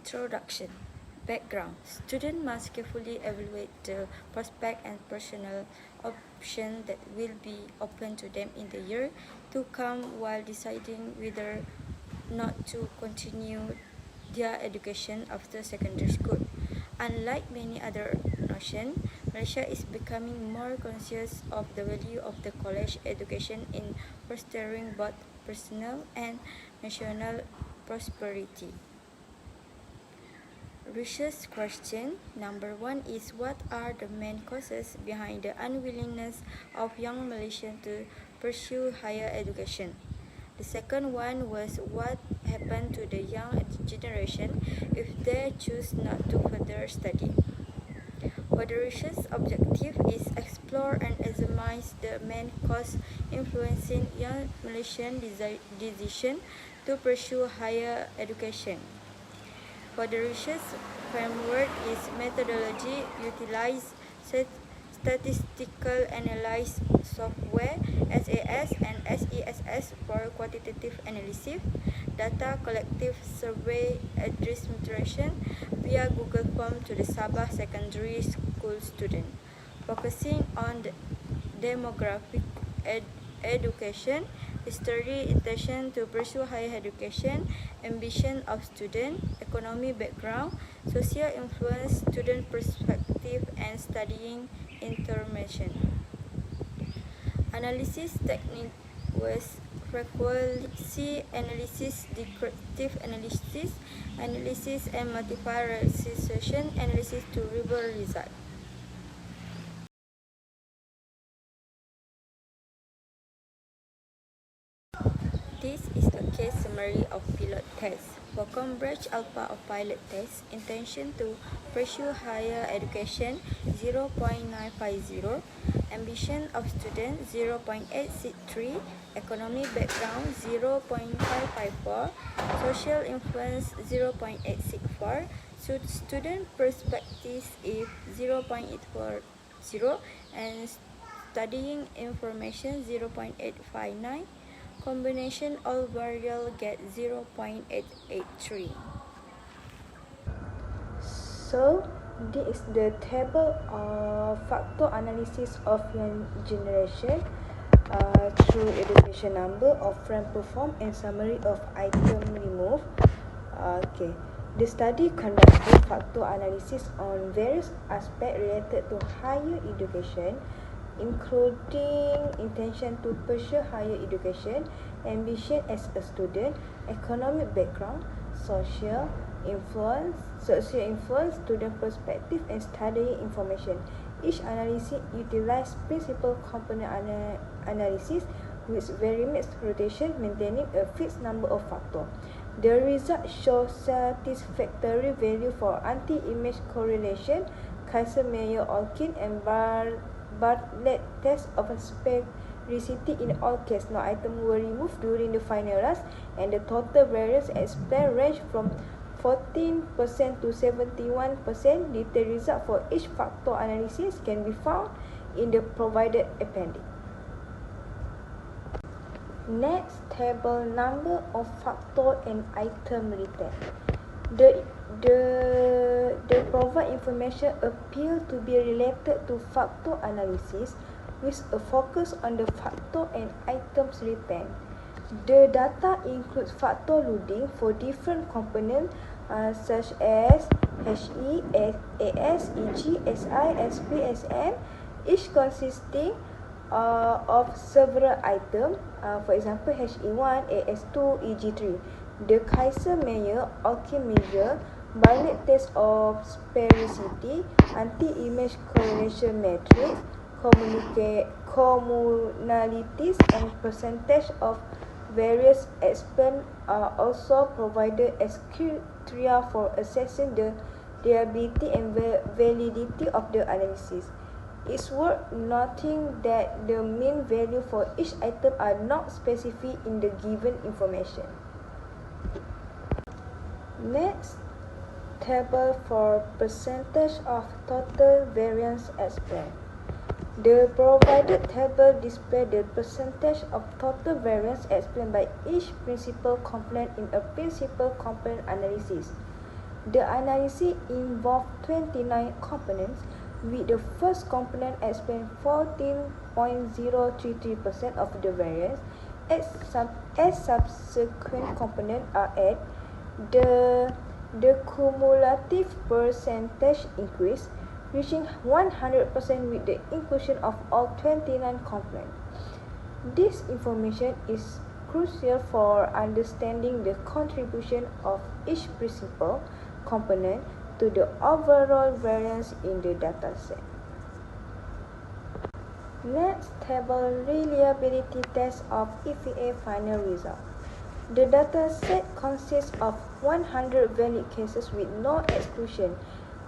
Introduction. Background. Students must carefully evaluate the prospect and personal options that will be open to them in the year to come while deciding whether not to continue their education after secondary school. Unlike many other nations, Malaysia is becoming more conscious of the value of the college education in fostering both personal and national prosperity. Research question number 1 is, what are the main causes behind the unwillingness of young Malaysians to pursue higher education? The second one was, what happened to the young generation if they choose not to further study? For the research objective is explore and examine the main cause influencing young Malaysian decision to pursue higher education. For the research framework is methodology utilize statistical analysis software SAS and SESS for quantitative analysis, data collective survey administration via Google Form to the Sabah secondary school student, focusing on the demographic education, history, intention to pursue higher education, ambition of student, economic background, social influence, student perspective, and studying information. Analysis technique was frequency analysis, descriptive analysis, and multiple regression analysis to reveal result. This is a case summary of pilot test. For Cambridge Alpha of pilot test, intention to pursue higher education 0.950, ambition of student 0.863, economic background 0.554, social influence 0.864, student perspective is 0.840, and studying information 0.859. Combination all variable get 0.883. So, this is the table of factor analysis of young generation through education number of friend perform and summary of item removed. Okay. The study conducted factor analysis on various aspects related to higher education, including intention to pursue higher education, ambition as a student, economic background, social influence, student perspective, and studying information. Each analysis utilized principal component analysis with very mixed rotation, maintaining a fixed number of factors. The results show satisfactory value for anti-image correlation, Kaiser-Meyer-Olkin, and Bartlett test of sphericity in all cases. No items were removed during the final rush, and the total variance explained range from 14% to 71%. Detailed result for each factor analysis can be found in the provided appendix. Next, table number of factor and item written. The provide information appear to be related to factor analysis with a focus on the factor and items written. The data includes factor loading for different components such as HE, AS, EG, SI, SP, SM, each consisting of several items, for example HE1, AS2, EG3. The Kaiser-Meyer-Olkin measure, Bartlett test of sphericity, anti-image correlation matrix, commonalities, and percentage of various expense are also provided as criteria for assessing the reliability and validity of the analysis. It's worth noting that the mean value for each item are not specified in the given information. Next, table for percentage of total variance explained. The provided table displays the percentage of total variance explained by each principal component in a principal component analysis. The analysis involved 29 components, with the first component explain 14.033% of the variance. As subsequent components are added, the cumulative percentage increase, reaching 100% with the inclusion of all 29 components. This information is crucial for understanding the contribution of each principal component to the overall variance in the dataset. Next, table reliability test of EVA final result. The dataset consists of 100 valid cases with no exclusion.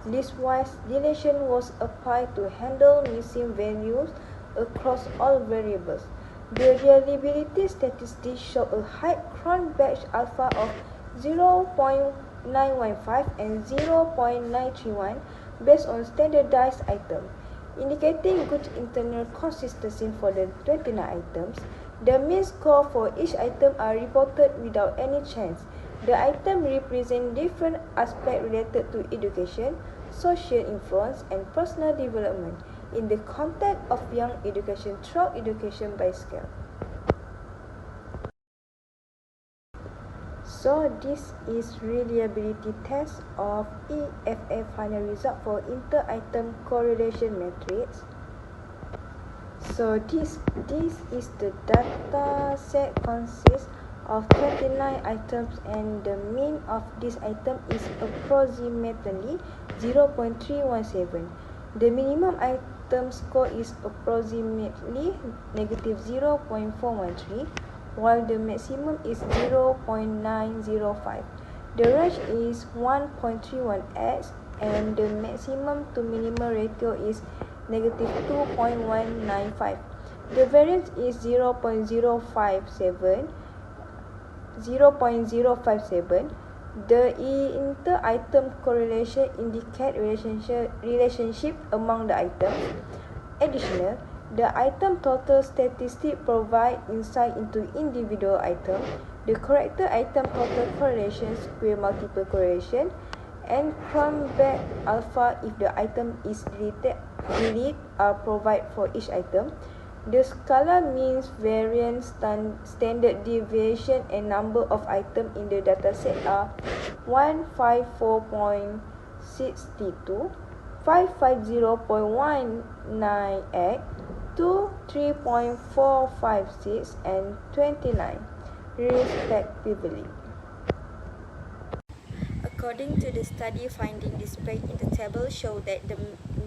Listwise deletion was applied to handle missing values across all variables. The reliability statistics show a high cronbach alpha of 0.915 and 0.931 based on standardized items, indicating good internal consistency for the 29 items. The mean score for each item are reported without any change. The item represent different aspects related to education, social influence, and personal development in the context of young education through education by scale. So this is reliability test of EFA final result for inter-item correlation matrix. So this is the data set consists of 29 items, and the mean of this item is approximately 0.317. The minimum item score is approximately negative 0.413, while the maximum is 0.905. The range is 1.31x, and the maximum to minimum ratio is negative 2.195. The variance is 0.057. The inter-item correlation indicate relationship among the items. Additionally, the item total statistic provide insight into individual items. The corrected item total correlation, square multiple correlation, and cronbach alpha if the item is deleted are provided for each item. The scalar means variance, standard deviation, and number of items in the dataset are 154.62, 550.19, 3.456, and 29, respectively. According to the study, finding displayed in the table show that the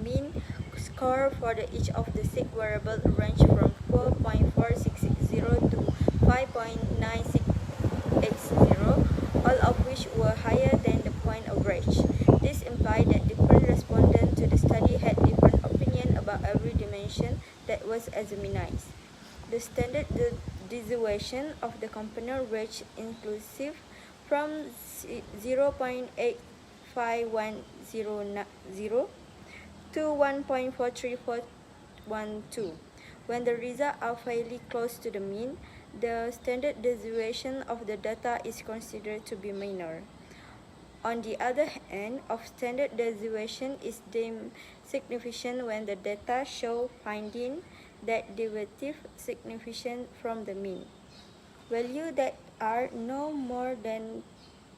mean score for each of the 6 variables range from 4.4660 to 5.9680, all of which were higher than the point average. This implied that different respondents to the study had different opinions about every dimension that was examined. The standard deviation of the component range inclusive from 0.85100 to 1.43412. When the results are fairly close to the mean, the standard deviation of the data is considered to be minor. On the other hand, standard deviation is deemed significant when the data show finding that deviate significant from the mean. Values that are no more than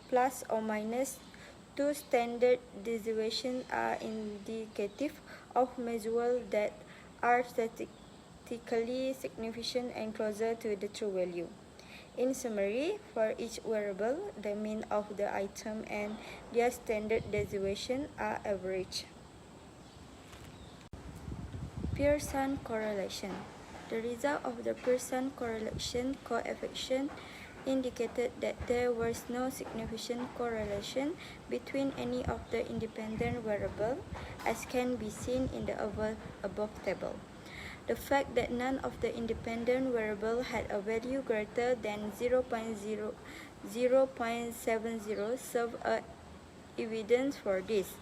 plus or minus 2 standard deviations are indicative of measures that are statistically significant and closer to the true value. In summary, for each variable, the mean of the item and their standard deviation are average. Pearson correlation. The result of the Pearson correlation coefficient indicated that there was no significant correlation between any of the independent variables, as can be seen in the above table. The fact that none of the independent variables had a value greater than 0.70 serves as evidence for this.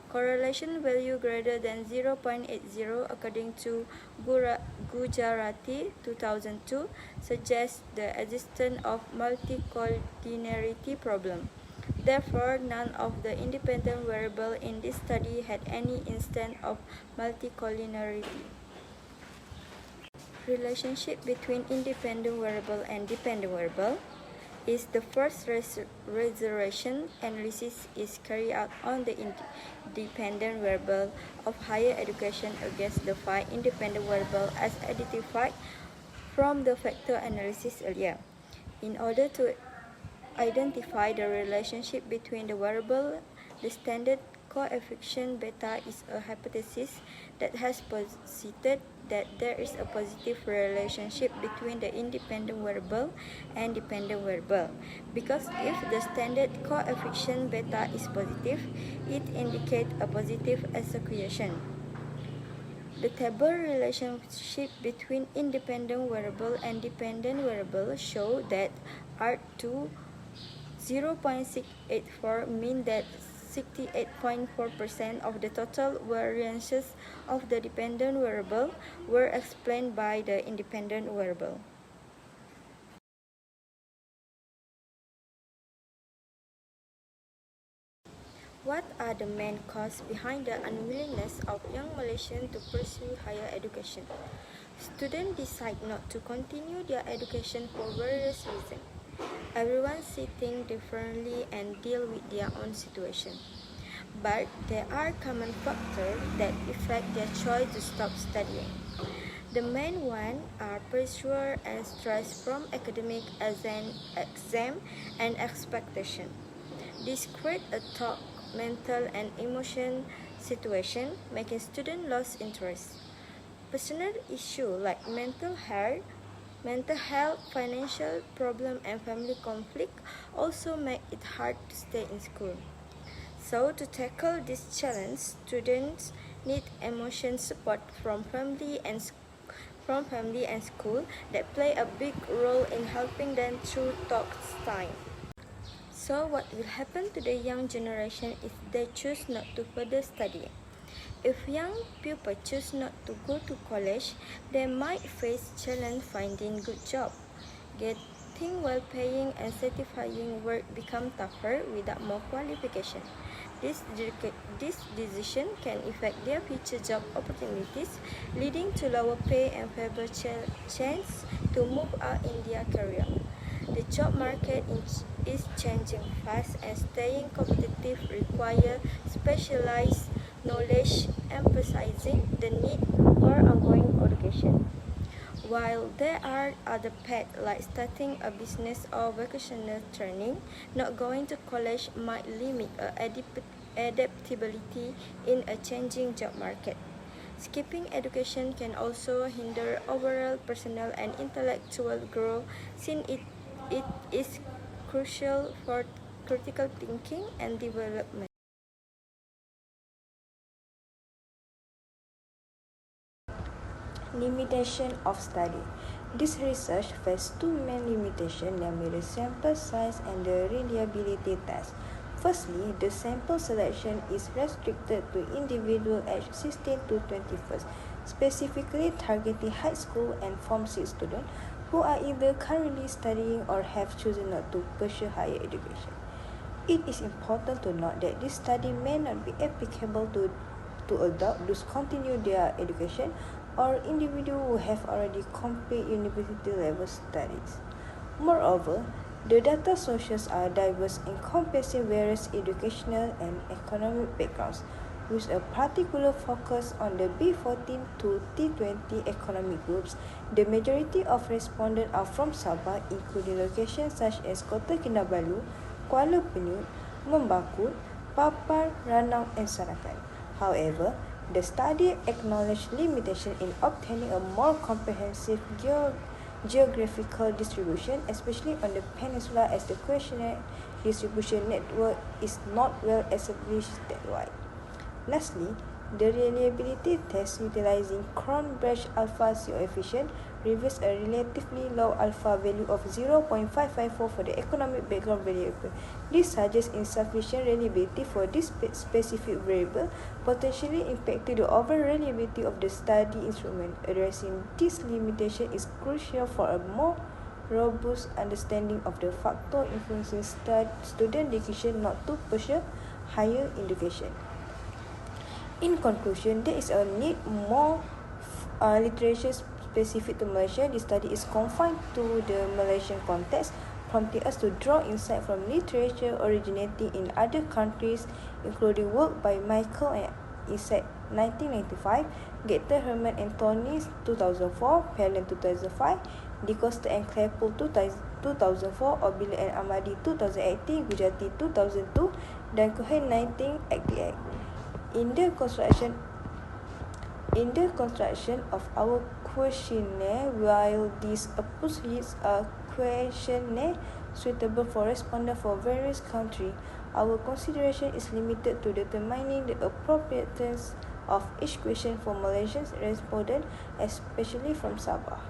Correlation value greater than 0.80 according to Gujarati 2002 suggests the existence of multicollinearity problem. Therefore, none of the independent variables in this study had any instance of multicollinearity. Relationship between independent variable and dependent variable is the first resurrection analysis is carried out on the independent variable of higher education against the 5 independent variables as identified from the factor analysis earlier. In order to identify the relationship between the variable, the standard coefficient beta is a hypothesis that has posited that there is a positive relationship between the independent variable and dependent variable. Because if the standard coefficient beta is positive, it indicates a positive association. The table relationship between independent variable and dependent variable show that R2 0.684 mean that 68.4% of the total variances of the dependent variable were explained by the independent variable. What are the main causes behind the unwillingness of young Malaysians to pursue higher education? Students decide not to continue their education for various reasons. Everyone sees things differently and deal with their own situation. But there are common factors that affect their choice to stop studying. The main ones are pressure and stress from academic exam and expectation. This creates a thought, mental and emotion situation, making students lose interest. Personal issues like mental health, financial problem and family conflict also make it hard to stay in school. So to tackle this challenge, students need emotion support from family and school that play a big role in helping them through tough time. So what will happen to the young generation if they choose not to further study? If young people choose not to go to college, they might face challenge finding good job. Getting well-paying and satisfying work become tougher without more qualification. This decision can affect their future job opportunities, leading to lower pay and fewer chance to move up in their career. The job market is changing fast, and staying competitive requires specialized knowledge, emphasizing the need for ongoing education. While there are other paths like starting a business or vocational training, not going to college might limit adaptability in a changing job market. Skipping education can also hinder overall personal and intellectual growth since it is crucial for critical thinking and development. Limitation of study. This research faced two main limitations, namely the sample size and the reliability test. Firstly, the sample selection is restricted to individuals aged 16 to 21, specifically targeting high school and Form 6 students who are either currently studying or have chosen not to pursue higher education. It is important to note that this study may not be applicable to adults who continue their education or individuals who have already completed university level studies. Moreover, the data sources are diverse, encompassing various educational and economic backgrounds, with a particular focus on the B14 to T20 economic groups. The majority of respondents are from Sabah, including locations such as Kota Kinabalu, Kuala Penut, Membakut, Papar, Ranau, and Sarakan. However, the study acknowledged limitations in obtaining a more comprehensive geographical distribution, especially on the peninsula, as the questionnaire distribution network is not well established statewide. Lastly, the reliability test utilizing Cronbridge alpha coefficient reveals a relatively low alpha value of 0.554 for the economic background variable. This suggests insufficient reliability for this specific variable, potentially impacting the overall reliability of the study instrument. Addressing this limitation is crucial for a more robust understanding of the factor influencing student decision not to pursue higher education. In conclusion, there is a need more literature specific to Malaysia. This study is confined to the Malaysian context, prompting us to draw insight from literature originating in other countries, including work by Michael and Izzah 1995, Gator Herman and Tony 2004, Palin 2005, DeCosta and Claypool 2004, Obila and Amadi 2018, Gujati 2002, dan Cohen 1988. In the construction of our questionnaire, while these approaches are questionnaire suitable for respondents for various countries, our consideration is limited to determining the appropriateness of each question for Malaysian respondents, especially from Sabah.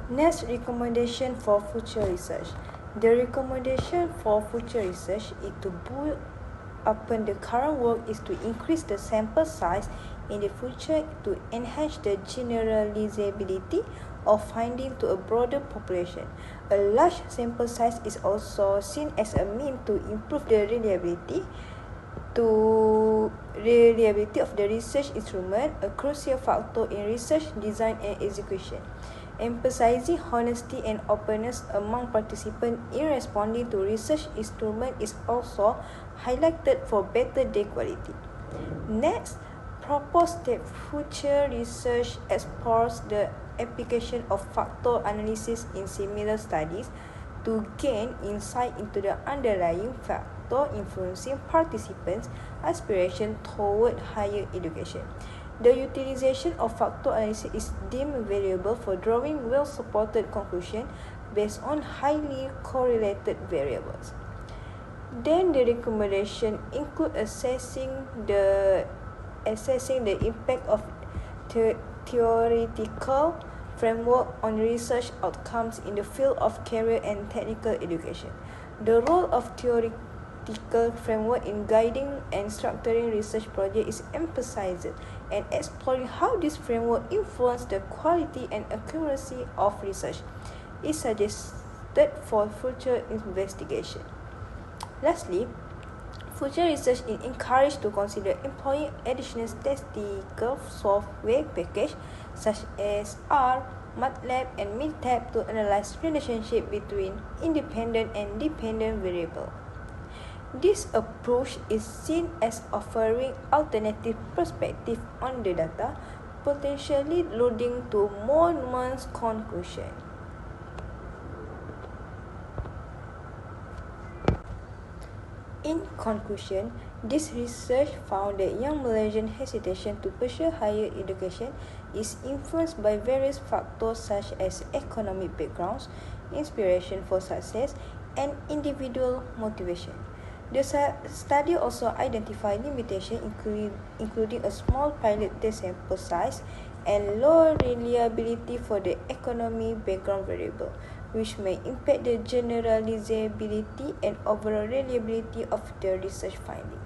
Next, recommendation for future research. The recommendation for future research is to build upon the current work is to increase the sample size in the future to enhance the generalizability of finding to a broader population. A large sample size is also seen as a means to improve the reliability of the research instrument, a crucial factor in research design and execution. Emphasizing honesty and openness among participants in responding to research instrument is also highlighted for better data quality. Next, propose that future research explores the application of factor analysis in similar studies to gain insight into the underlying factor influencing participants' aspiration toward higher education. The utilization of factor analysis is deemed valuable for drawing well-supported conclusions based on highly correlated variables. Then the recommendation include assessing the impact of theoretical framework on research outcomes in the field of career and technical education. The role of theoretical framework in guiding and structuring research projects is emphasized and exploring how this framework influences the quality and accuracy of research is suggested for future investigation. Lastly, future research is encouraged to consider employing additional statistical software packages such as R, MATLAB, and MINTAB to analyze relationship between independent and dependent variables. This approach is seen as offering alternative perspective on the data, potentially leading to more nuanced conclusions. In conclusion, this research found that young Malaysian hesitation to pursue higher education is influenced by various factors such as economic backgrounds, inspiration for success, and individual motivation. The study also identified limitations including a small pilot test sample size and low reliability for the economic background variable, which may impact the generalizability and overall reliability of the research finding.